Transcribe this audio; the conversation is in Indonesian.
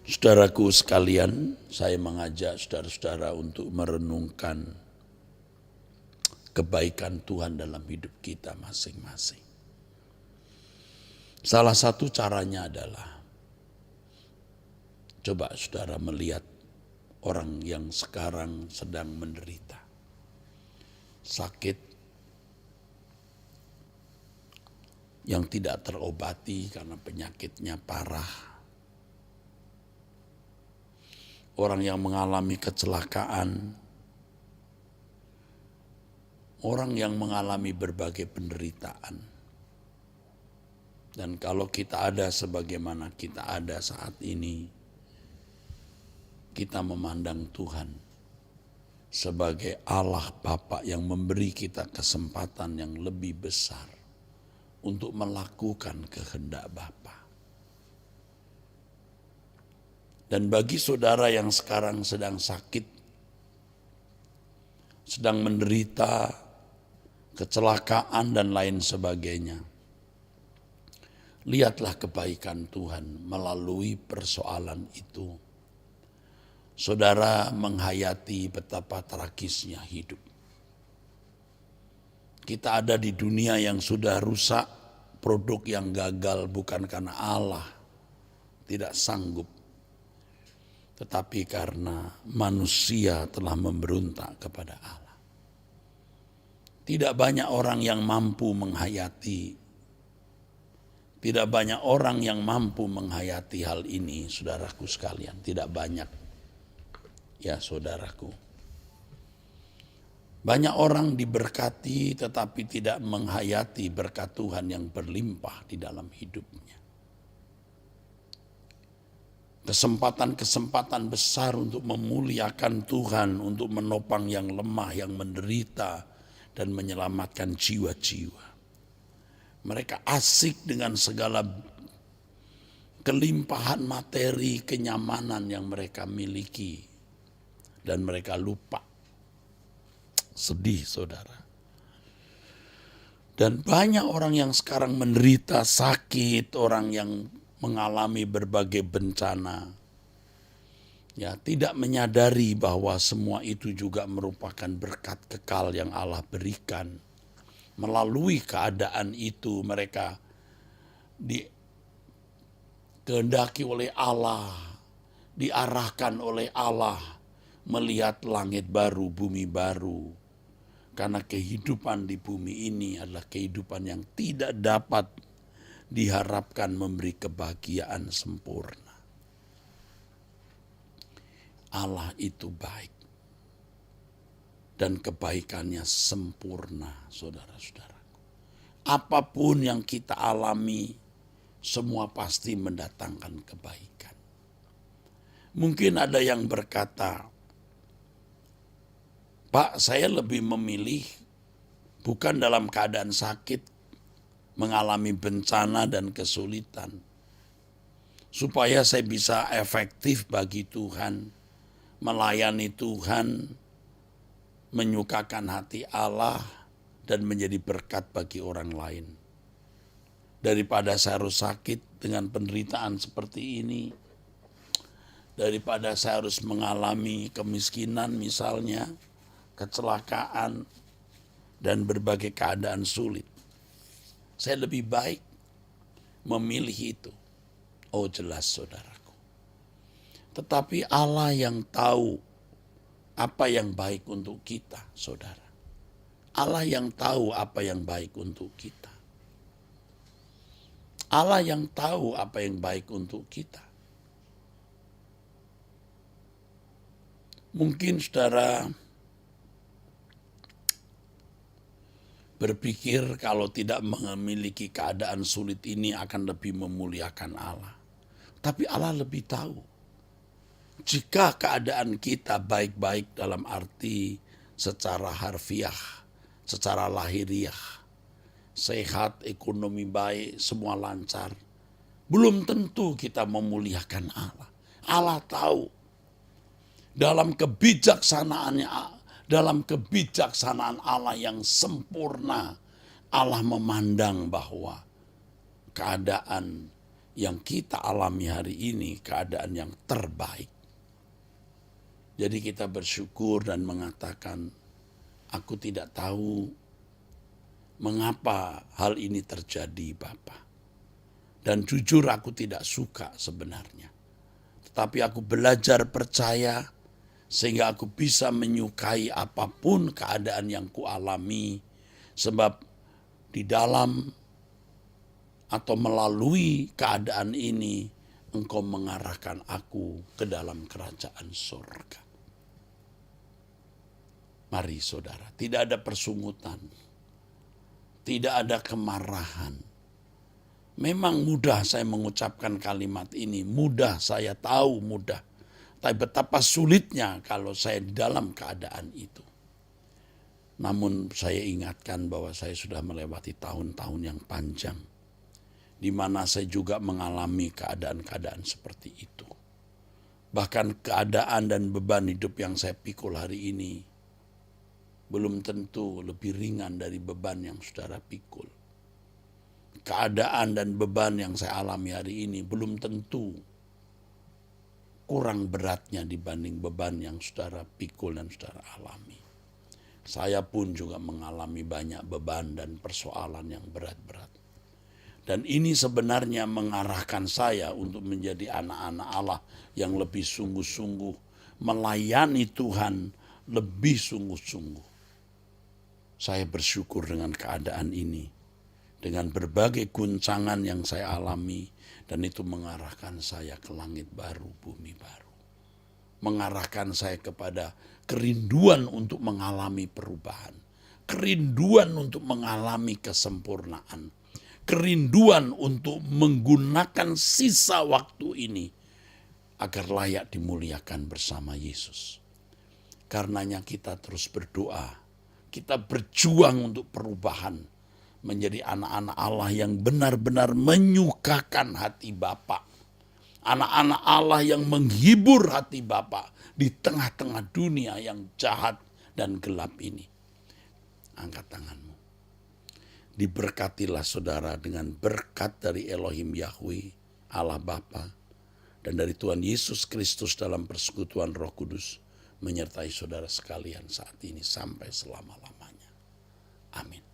Saudaraku sekalian, saya mengajak saudara-saudara untuk merenungkan kebaikan Tuhan dalam hidup kita masing-masing. Salah satu caranya adalah, coba saudara melihat orang yang sekarang sedang menderita, sakit yang tidak terobati karena penyakitnya parah. Orang yang mengalami kecelakaan, orang yang mengalami berbagai penderitaan. Dan kalau kita ada sebagaimana kita ada saat ini, kita memandang Tuhan sebagai Allah Bapa yang memberi kita kesempatan yang lebih besar untuk melakukan kehendak Bapa. Dan bagi saudara yang sekarang sedang sakit, sedang menderita, kecelakaan dan lain sebagainya, lihatlah kebaikan Tuhan melalui persoalan itu. Saudara menghayati betapa tragisnya hidup. Kita ada di dunia yang sudah rusak, produk yang gagal bukan karena Allah tidak sanggup, tetapi karena manusia telah memberontak kepada Allah. Tidak banyak orang yang mampu menghayati, tidak banyak orang yang mampu menghayati hal ini, saudaraku sekalian. Tidak banyak, ya saudaraku. Banyak orang diberkati tetapi tidak menghayati berkat Tuhan yang berlimpah di dalam hidupnya. Kesempatan-kesempatan besar untuk memuliakan Tuhan, untuk menopang yang lemah, yang menderita, dan menyelamatkan jiwa-jiwa. Mereka asik dengan segala kelimpahan materi, kenyamanan yang mereka miliki, dan mereka lupa. Sedih, saudara. Dan banyak orang yang sekarang menderita sakit, orang yang mengalami berbagai bencana, ya, tidak menyadari bahwa semua itu juga merupakan berkat kekal yang Allah berikan. Melalui keadaan itu mereka dikehendaki oleh Allah, diarahkan oleh Allah melihat langit baru, bumi baru. Karena kehidupan di bumi ini adalah kehidupan yang tidak dapat diharapkan memberi kebahagiaan sempurna. Allah itu baik. Dan kebaikannya sempurna, saudara-saudara. Apapun yang kita alami, semua pasti mendatangkan kebaikan. Mungkin ada yang berkata, Pak, saya lebih memilih bukan dalam keadaan sakit, mengalami bencana dan kesulitan, supaya saya bisa efektif bagi Tuhan, melayani Tuhan, menyukakan hati Allah, dan menjadi berkat bagi orang lain. Daripada saya harus sakit dengan penderitaan seperti ini, daripada saya harus mengalami kemiskinan misalnya, kecelakaan, dan berbagai keadaan sulit, saya lebih baik memilih itu. Oh jelas, saudaraku. Tetapi Allah yang tahu apa yang baik untuk kita, saudara. Allah yang tahu apa yang baik untuk kita. Allah yang tahu apa yang baik untuk kita. Mungkin saudara berpikir kalau tidak memiliki keadaan sulit ini akan lebih memuliakan Allah. Tapi Allah lebih tahu. Jika keadaan kita baik-baik dalam arti secara harfiah, secara lahiriah, sehat, ekonomi baik, semua lancar, belum tentu kita memuliakan Allah. Allah tahu dalam kebijaksanaan Allah yang sempurna, Allah memandang bahwa keadaan yang kita alami hari ini keadaan yang terbaik. Jadi kita bersyukur dan mengatakan, aku tidak tahu mengapa hal ini terjadi, Bapa. Dan jujur aku tidak suka sebenarnya. Tetapi aku belajar percaya sehingga aku bisa menyukai apapun keadaan yang kualami. Sebab di dalam atau melalui keadaan ini, Engkau mengarahkan aku ke dalam kerajaan surga. Mari saudara, tidak ada persungutan, tidak ada kemarahan. Memang mudah saya mengucapkan kalimat ini, mudah saya tahu mudah. Tapi betapa sulitnya kalau saya di dalam keadaan itu. Namun saya ingatkan bahwa saya sudah melewati tahun-tahun yang panjang, di mana saya juga mengalami keadaan-keadaan seperti itu. Bahkan keadaan dan beban hidup yang saya pikul hari ini belum tentu lebih ringan dari beban yang saudara pikul. Keadaan dan beban yang saya alami hari ini belum tentu kurang beratnya dibanding beban yang saudara pikul dan saudara alami. Saya pun juga mengalami banyak beban dan persoalan yang berat-berat. Dan ini sebenarnya mengarahkan saya untuk menjadi anak-anak Allah yang lebih sungguh-sungguh, melayani Tuhan lebih sungguh-sungguh. Saya bersyukur dengan keadaan ini, dengan berbagai guncangan yang saya alami, dan itu mengarahkan saya ke langit baru, bumi baru. Mengarahkan saya kepada kerinduan untuk mengalami perubahan, kerinduan untuk mengalami kesempurnaan, kerinduan untuk menggunakan sisa waktu ini agar layak dimuliakan bersama Yesus. Karenanya kita terus berdoa, kita berjuang untuk perubahan, menjadi anak-anak Allah yang benar-benar menyukakan hati Bapa. Anak-anak Allah yang menghibur hati Bapa di tengah-tengah dunia yang jahat dan gelap ini. Angkat tanganmu. Diberkatilah saudara dengan berkat dari Elohim Yahweh, Allah Bapa, dan dari Tuhan Yesus Kristus dalam persekutuan Roh Kudus, menyertai saudara sekalian saat ini sampai selama-lamanya. Amin.